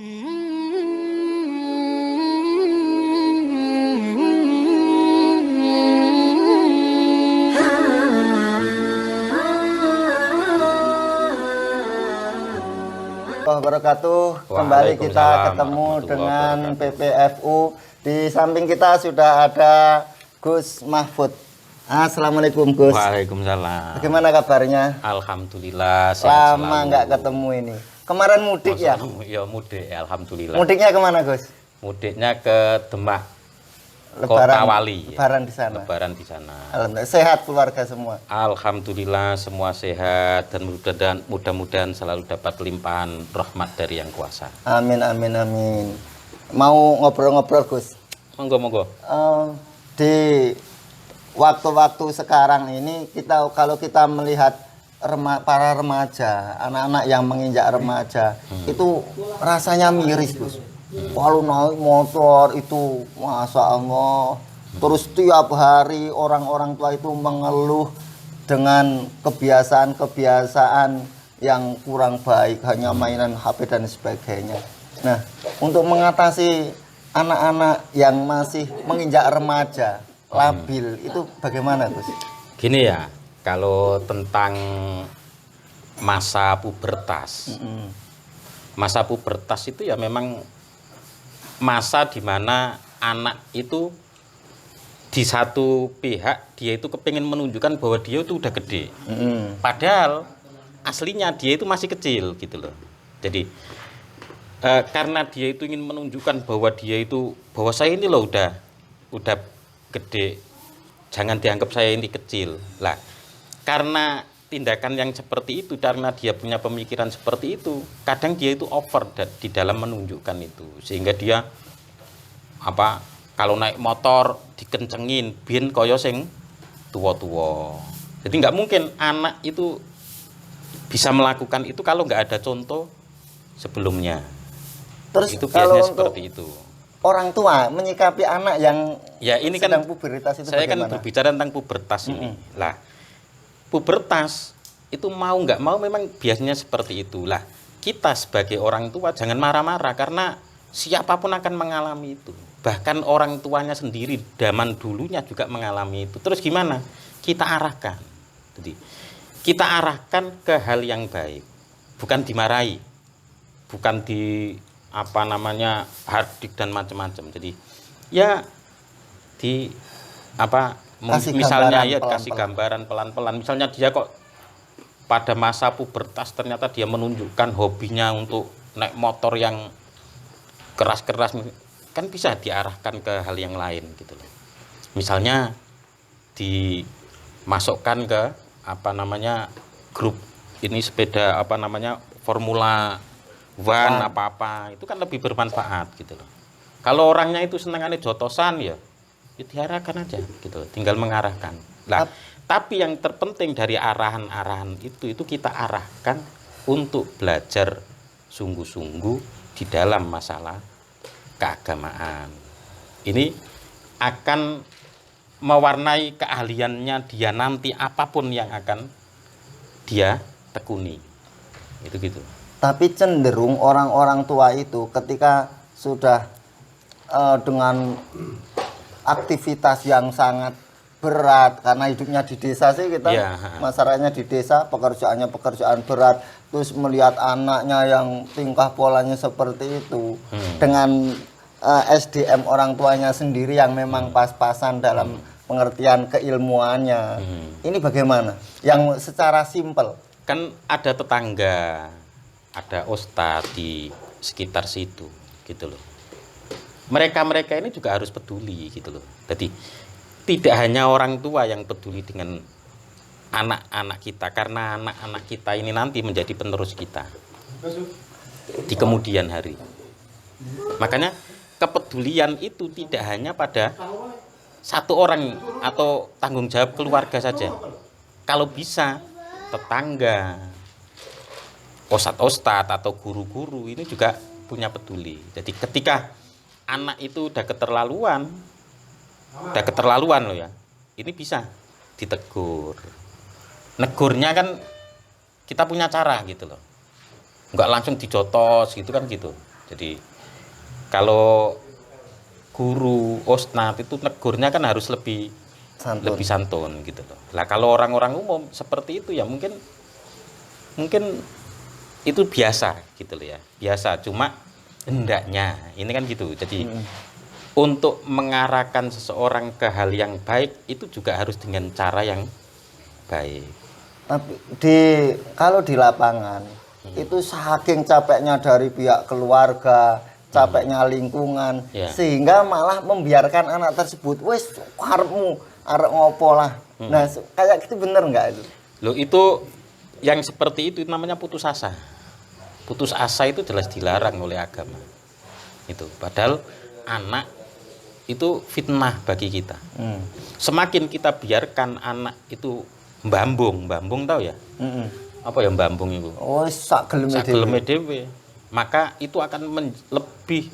Wabarakatuh. Kembali kita ketemu dengan PPFU. Di samping kita sudah ada Gus Mahfud. Assalamualaikum Gus. Waalaikumsalam. Bagaimana kabarnya? Alhamdulillah. Lama nggak ketemu ini. Kemarin mudik ya? Ya mudik, alhamdulillah. Mudiknya kemana Gus? Mudiknya ke Demak, Lebaran, Kota Wali. Lebaran di sana. Lebaran di sana. Alhamdulillah. Sehat keluarga semua. Alhamdulillah semua sehat dan mudah-mudahan selalu dapat limpahan rahmat dari Yang Kuasa. Amin amin amin. Mau ngobrol-ngobrol Gus? Monggo. Di waktu-waktu sekarang ini kalau kita melihat para remaja, anak-anak yang menginjak remaja, itu rasanya miris Gus. Kalau naik motor itu, Masya Allah, terus tiap hari orang-orang tua itu mengeluh dengan kebiasaan-kebiasaan yang kurang baik, hanya mainan HP dan sebagainya. Nah, untuk mengatasi anak-anak yang masih menginjak remaja, labil, itu bagaimana Gus? Gini ya, kalau tentang masa pubertas, masa pubertas itu ya memang masa di mana anak itu di satu pihak dia itu kepingin menunjukkan bahwa dia itu udah gede, padahal aslinya dia itu masih kecil gitu loh. Jadi karena dia itu ingin menunjukkan bahwa bahwa saya ini loh udah gede, jangan dianggap saya ini kecil lah. Karena tindakan yang seperti itu, karena dia punya pemikiran seperti itu, kadang dia itu over di dalam menunjukkan itu, sehingga dia kalau naik motor dikencengin bin koyo sing tua-tua. Jadi nggak mungkin anak itu bisa melakukan itu kalau nggak ada contoh sebelumnya. Terus itu biasanya kalau seperti itu. Orang tua menyikapi anak yang ini sedang kan pubertas itu saya bagaimana? kan berbicara tentang pubertas ini. Lah, pubertas itu mau nggak mau memang biasanya seperti itulah. Kita sebagai orang tua jangan marah-marah karena siapapun akan mengalami itu. Bahkan orang tuanya sendiri zaman dulunya juga mengalami itu. Terus gimana? Kita arahkan. Jadi kita arahkan ke hal yang baik, bukan dimarahi, bukan hardik dan macam-macam. Jadi ya misalnya ya kasih gambaran pelan-pelan. Misalnya dia kok pada masa pubertas ternyata dia menunjukkan hobinya untuk naik motor yang keras-keras, kan bisa diarahkan ke hal yang lain gitu loh. Misalnya dimasukkan ke grup ini sepeda Formula One apa-apa, itu kan lebih bermanfaat gitu loh. Kalau orangnya itu senangannya jotosan ya diarahkan aja gitu loh, tinggal mengarahkan. Lah, tapi yang terpenting dari arahan-arahan itu kita arahkan untuk belajar sungguh-sungguh di dalam masalah keagamaan. Ini akan mewarnai keahliannya dia nanti apapun yang akan dia tekuni. Itu gitu. Tapi cenderung orang-orang tua itu ketika sudah dengan aktivitas yang sangat berat, karena hidupnya di desa sih kita, masyarakatnya di desa, pekerjaannya pekerjaan berat, terus melihat anaknya yang tingkah polanya seperti itu, dengan SDM orang tuanya sendiri yang memang pas-pasan dalam pengertian keilmuannya. Ini bagaimana? Yang secara simpel. Kan ada tetangga, ada ustadz di sekitar situ gitu loh. Mereka ini juga harus peduli gitu loh. Jadi tidak hanya orang tua yang peduli dengan anak-anak kita, karena anak-anak kita ini nanti menjadi penerus kita di kemudian hari. Makanya kepedulian itu tidak hanya pada satu orang atau tanggung jawab keluarga saja. Kalau bisa tetangga, ustadz atau guru-guru ini juga punya peduli. Jadi ketika anak itu udah keterlaluan loh ya, ini bisa ditegur. Negurnya kan kita punya cara gitu loh, nggak langsung dijotos gitu kan gitu. Jadi kalau guru Osnat itu negurnya kan harus lebih santun gitu loh. Lah kalau orang-orang umum seperti itu ya mungkin itu biasa gitu loh ya. Biasa, cuma hendaknya ini kan gitu. Jadi untuk mengarahkan seseorang ke hal yang baik itu juga harus dengan cara yang baik. Tapi kalau di lapangan itu saking capeknya dari pihak keluarga, capeknya lingkungan, sehingga malah membiarkan anak tersebut, wes karepmu arek ngopo lah. Nah, kayak gitu bener nggak itu? Loh itu yang seperti itu namanya putus asa. Putus asa itu jelas dilarang oleh agama. Itu padahal anak itu fitnah bagi kita. Semakin kita biarkan anak itu mbambung tahu ya? Apa ya mbambung itu? Oh, sak geleme dhewe. Maka itu akan lebih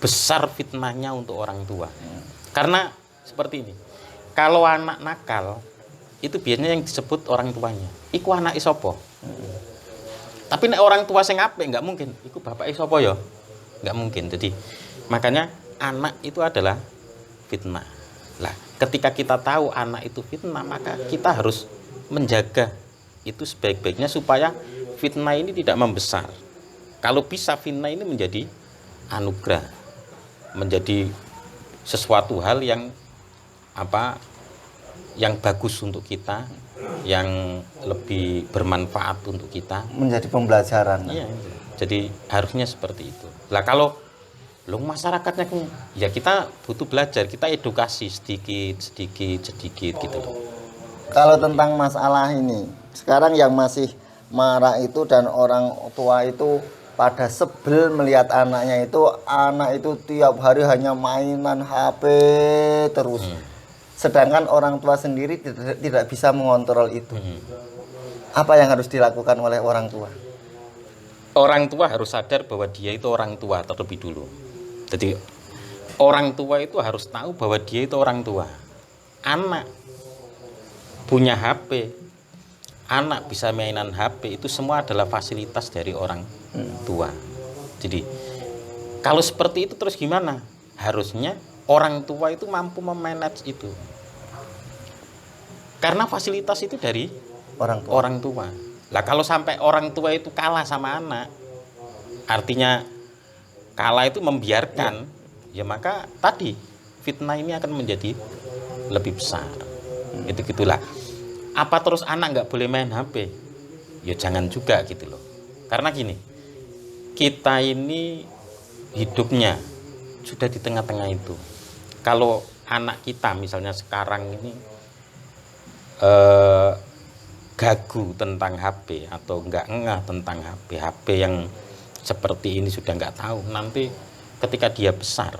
besar fitnahnya untuk orang tua. Karena seperti ini. Kalau anak nakal itu biasanya yang disebut orang tuanya. Iku anak isopo. Tapi nek orang tua sing apik nggak mungkin. Iku bapak isopo ya? Nggak mungkin. Jadi makanya anak itu adalah fitnah. Lah, ketika kita tahu anak itu fitnah, maka kita harus menjaga itu sebaik-baiknya supaya fitnah ini tidak membesar. Kalau bisa fitnah ini menjadi anugerah, menjadi sesuatu hal yang yang bagus untuk kita, yang lebih bermanfaat untuk kita, menjadi pembelajaran. Iya, jadi harusnya seperti itu. Lah kalau masyarakatnya ya kita butuh belajar, kita edukasi sedikit gitu loh. Kalau tentang masalah ini, sekarang yang masih marah itu dan orang tua itu pada sebel melihat anaknya itu, anak itu tiap hari hanya mainan HP terus. Sedangkan orang tua sendiri tidak bisa mengontrol itu. Apa yang harus dilakukan oleh orang tua? Orang tua harus sadar bahwa dia itu orang tua terlebih dulu. Jadi orang tua itu harus tahu bahwa dia itu orang tua. Anak punya HP, anak bisa mainan HP, itu semua adalah fasilitas dari orang tua. Jadi kalau seperti itu terus gimana? Harusnya orang tua itu mampu memanage itu. Karena fasilitas itu dari orang tua. Lah kalau sampai orang tua itu kalah sama anak, artinya kalah itu membiarkan, ya maka tadi fitnah ini akan menjadi lebih besar. Itu gitulah. Apa terus anak nggak boleh main HP? Ya jangan juga gitu loh. Karena gini, kita ini hidupnya sudah di tengah-tengah itu. Kalau anak kita misalnya sekarang ini gagu tentang HP atau nggak ngeh tentang HP yang seperti ini sudah nggak tahu, nanti ketika dia besar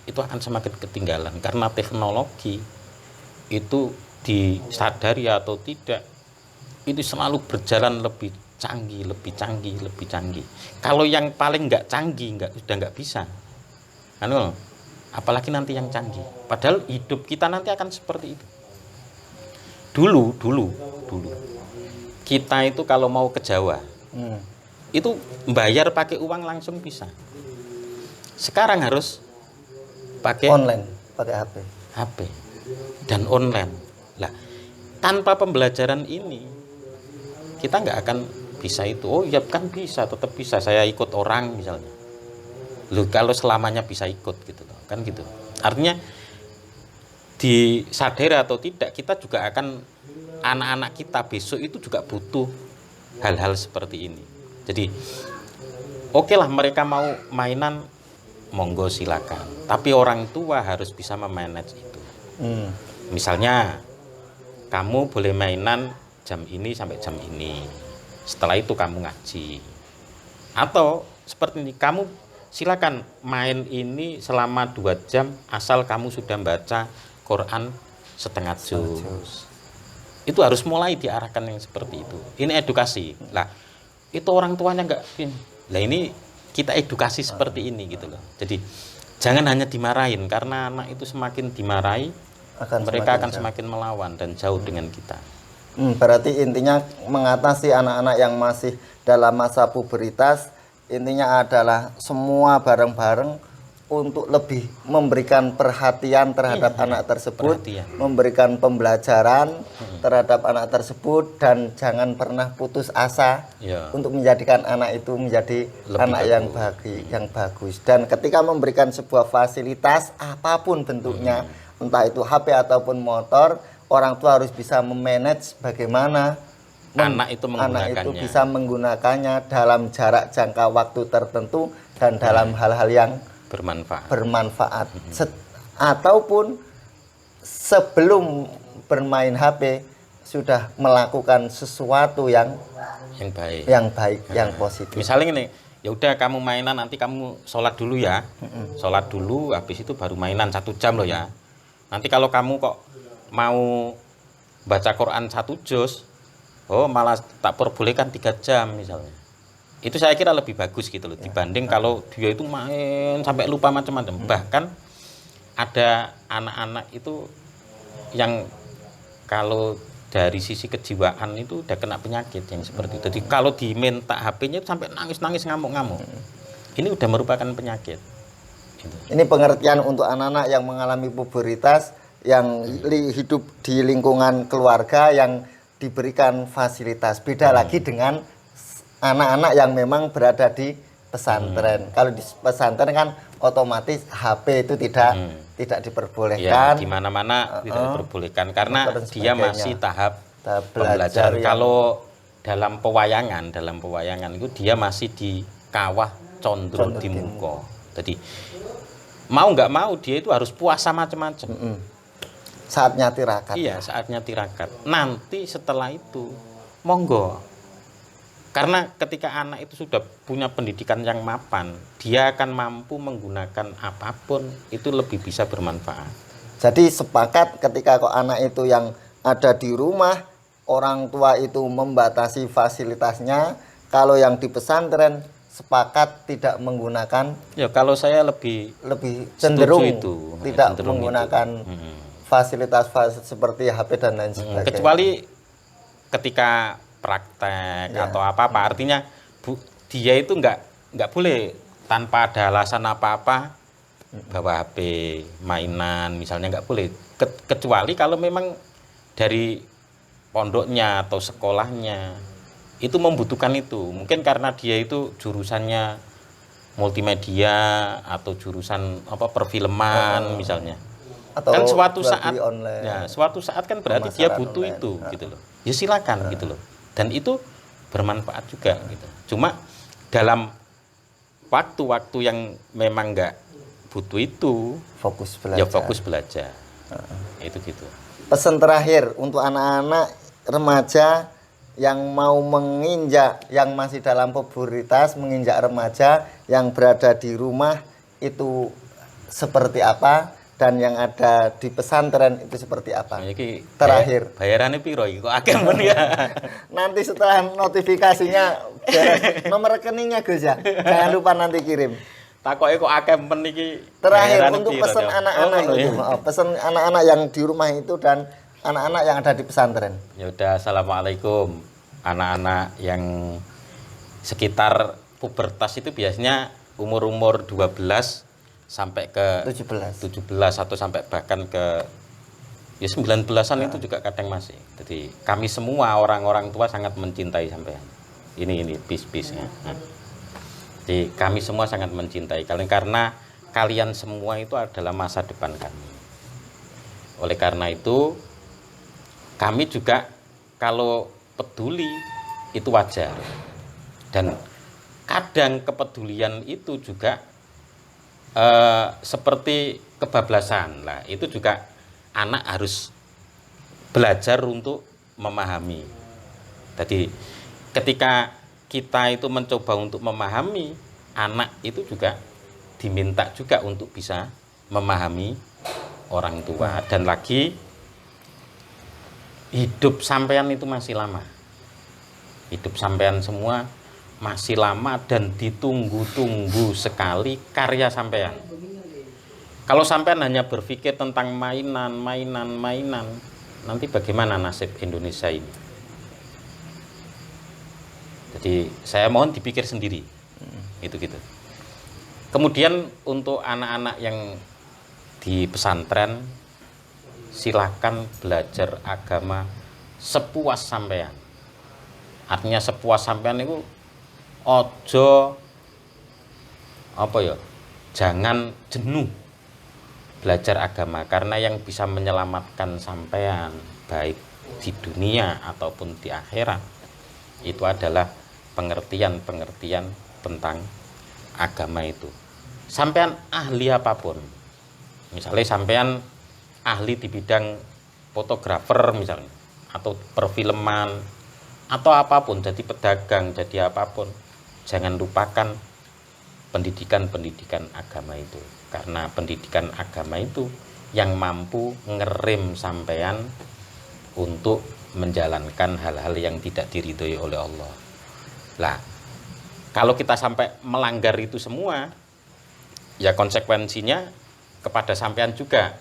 itu akan semakin ketinggalan karena teknologi itu disadari atau tidak itu selalu berjalan lebih canggih. Kalau yang paling nggak canggih sudah nggak bisa, apalagi nanti yang canggih. Padahal hidup kita nanti akan seperti itu. Dulu kita itu kalau mau ke Jawa itu bayar pakai uang langsung bisa. Sekarang harus pakai online, pakai HP dan online. Lah, tanpa pembelajaran ini kita nggak akan bisa itu. Oh ya kan bisa, tetap bisa. Saya ikut orang misalnya. Loh, kalau selamanya bisa ikut gitu loh, kan gitu. Artinya disadari atau tidak, kita juga akan anak-anak kita besok itu juga butuh hal-hal seperti ini. Jadi oke lah mereka mau mainan, monggo silakan. Tapi orang tua harus bisa memanage itu. Misalnya kamu boleh mainan jam ini sampai jam ini. Setelah itu kamu ngaji. Atau seperti ini, kamu silakan main ini selama 2 jam asal kamu sudah baca Quran setengah juz. Itu harus mulai diarahkan yang seperti itu. Ini edukasi. Lah, itu orang tuanya enggak. Lah ini kita edukasi seperti ini gitu loh. Jadi jangan hanya dimarahin, karena anak itu semakin dimarahi mereka akan semakin melawan dan jauh dengan kita. Berarti intinya mengatasi anak-anak yang masih dalam masa puberitas intinya adalah semua bareng-bareng untuk lebih memberikan perhatian terhadap anak tersebut, perhatian. memberikan pembelajaran terhadap anak tersebut, dan jangan pernah putus asa Ya. untuk menjadikan anak itu menjadi Lebih anak yang bagus. Dan ketika memberikan sebuah fasilitas apapun bentuknya, entah itu HP ataupun motor, orang tua harus bisa memanage bagaimana Anak itu anak itu menggunakannya. bisa menggunakannya dalam jarak jangka waktu tertentu dan dalam hal-hal yang bermanfaat. Ataupun sebelum bermain HP sudah melakukan sesuatu yang baik. yang positif. Misalnya ini, ya udah kamu mainan, nanti kamu sholat dulu ya. Sholat dulu, habis itu baru mainan 1 jam loh ya. Nanti kalau kamu kok mau baca Quran 1 juz, oh malah tak perbolehkan 3 jam misalnya. Itu saya kira lebih bagus gitu loh, dibanding kalau dia itu main sampai lupa macam-macam. Bahkan ada anak-anak itu yang kalau dari sisi kejiwaan itu udah kena penyakit yang seperti itu. Jadi kalau diminta HP-nya itu sampai nangis-nangis, ngamuk-ngamuk. Ini udah merupakan penyakit. Gitu. Ini pengertian untuk anak-anak yang mengalami pubertas, yang hidup di lingkungan keluarga yang diberikan fasilitas. Beda lagi dengan anak-anak yang memang berada di pesantren. Kalau di pesantren kan otomatis HP itu tidak diperbolehkan. Ya, di mana-mana tidak diperbolehkan karena dia masih tahap belajar. pembelajaran. Kalau dalam pewayangan itu dia masih di kawah condro di muka. Jadi mau nggak mau dia itu harus puasa macam-macam. Saatnya tirakat. Iya, saatnya tirakat. Nanti setelah itu monggo. Karena ketika anak itu sudah punya pendidikan yang mapan, dia akan mampu menggunakan apapun itu lebih bisa bermanfaat. Jadi sepakat ketika kok anak itu yang ada di rumah, orang tua itu membatasi fasilitasnya. Kalau yang di pesantren sepakat tidak menggunakan. Ya, kalau saya lebih cenderung itu, tidak menggunakan fasilitas seperti HP dan lain sebagainya. Kecuali ketika praktek atau apa-apa, artinya dia itu nggak boleh tanpa ada alasan apa-apa bawa HP, mainan misalnya, nggak boleh. Kecuali kalau memang dari pondoknya atau sekolahnya itu membutuhkan itu. Mungkin karena dia itu jurusannya multimedia atau jurusan perfilman misalnya. Atau kan suatu saat online. Ya, suatu saat kan berarti dia butuh online. Itu gitu loh. Ya silakan gitu loh. Dan itu bermanfaat juga gitu. Cuma dalam waktu-waktu yang memang nggak butuh itu, fokus belajar. Ya fokus belajar. Itu gitu. Pesan terakhir untuk anak-anak remaja yang mau menginjak, yang masih dalam pubertas, menginjak remaja, yang berada di rumah itu seperti apa? Dan yang ada di pesantren itu seperti apa? Terakhir. Bayarannya piro kok akeh men ya. Nanti setelah notifikasinya nomor rekeningnya Gus ya. Jangan lupa nanti kirim. Takoke kok akeh men iki. Terakhir untuk pesan anak-anak itu. Pesan anak-anak yang di rumah itu dan anak-anak yang ada di pesantren. Ya udah, assalamualaikum. Anak-anak yang sekitar pubertas itu biasanya umur-umur 12 sampai ke 17 atau sampai bahkan ke 19-an itu juga kadang masih. Jadi kami semua orang-orang tua sangat mencintai sampean. Ini bis-bisnya. Jadi kami semua sangat mencintai kalian karena kalian semua itu adalah masa depan kami. Oleh karena itu kami juga kalau peduli itu wajar. Dan kadang kepedulian itu juga seperti kebablasan lah, itu juga anak harus belajar untuk memahami. Jadi ketika kita itu mencoba untuk memahami, anak itu juga diminta juga untuk bisa memahami orang tua. Dan lagi hidup sampean itu masih lama, hidup sampean semua masih lama dan ditunggu-tunggu sekali karya sampean. Kalau sampean hanya berpikir tentang mainan, nanti bagaimana nasib Indonesia ini? Jadi saya mohon dipikir sendiri. Itu gitu. Kemudian untuk anak-anak yang di pesantren, silakan belajar agama sepuas sampean. Artinya sepuas sampean itu ojo apa ya? Jangan jenuh belajar agama, karena yang bisa menyelamatkan sampean baik di dunia ataupun di akhirat itu adalah pengertian-pengertian tentang agama itu. Sampean ahli apapun, misalnya sampean ahli di bidang fotografer misalnya, atau perfilman, atau apapun, jadi pedagang, jadi apapun, jangan lupakan pendidikan-pendidikan agama itu, karena pendidikan agama itu yang mampu ngerem sampean untuk menjalankan hal-hal yang tidak diridhoi oleh Allah. Lah, kalau kita sampai melanggar itu semua, ya konsekuensinya kepada sampean juga.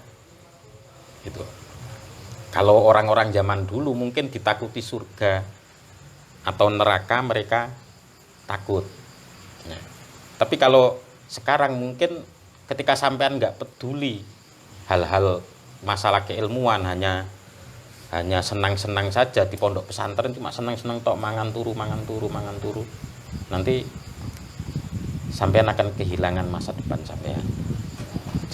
Gitu. Kalau orang-orang zaman dulu mungkin ditakuti surga atau neraka, mereka takut. Nah, tapi kalau sekarang mungkin ketika sampean nggak peduli hal-hal masalah keilmuan, hanya senang-senang saja di pondok pesantren, cuma senang-senang tok, mangan turu, nanti sampean akan kehilangan masa depan sampean.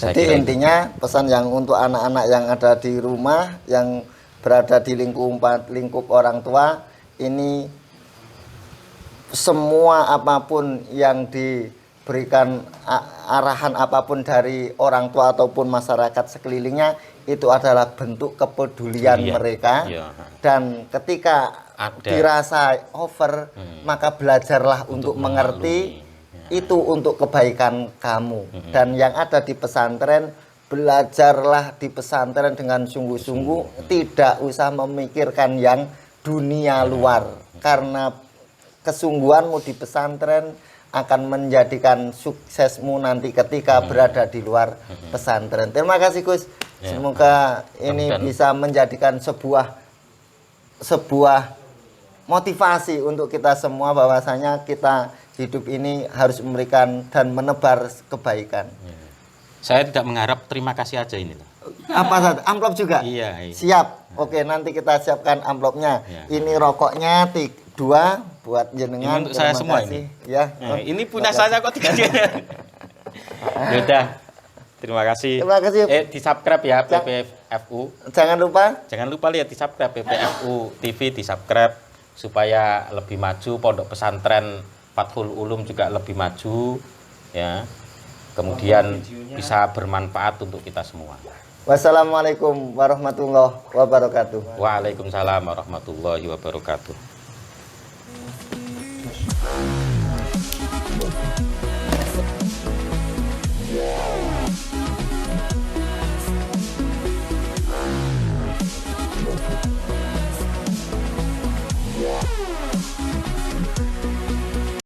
Jadi intinya pesan yang untuk anak-anak yang ada di rumah, yang berada di lingkup orang tua, ini semua apapun yang diberikan arahan apapun dari orang tua ataupun masyarakat sekelilingnya, itu adalah bentuk kepedulian mereka. Ya. Dan ketika dirasa over, maka belajarlah untuk mengerti. Itu untuk kebaikan kamu. Dan yang ada di pesantren, belajarlah di pesantren dengan sungguh-sungguh, tidak usah memikirkan yang dunia luar, karena kesungguhanmu di pesantren akan menjadikan suksesmu nanti ketika berada di luar pesantren. Terima kasih Gus. Semoga ini bisa menjadikan sebuah motivasi untuk kita semua, bahwasanya kita hidup ini harus memberikan dan menebar kebaikan. Saya tidak mengharap terima kasih aja ini. Apa saja? Amplop juga? Iya. Siap. Oke, nanti kita siapkan amplopnya. Ini rokoknya 2 buat jenengan. Ini untuk saya semua kasih. ini. Ya. Ini punya saya kok 3. Yaudah. Terima kasih. Terima kasih. Di-subscribe ya PPFU. Jangan lupa lihat di-subscribe PPFU TV, di-subscribe supaya lebih maju, pondok pesantren Fathul Ulum juga lebih maju ya. Kemudian bisa bermanfaat untuk kita semua. Wassalamualaikum warahmatullahi wabarakatuh. Waalaikumsalam warahmatullahi wabarakatuh.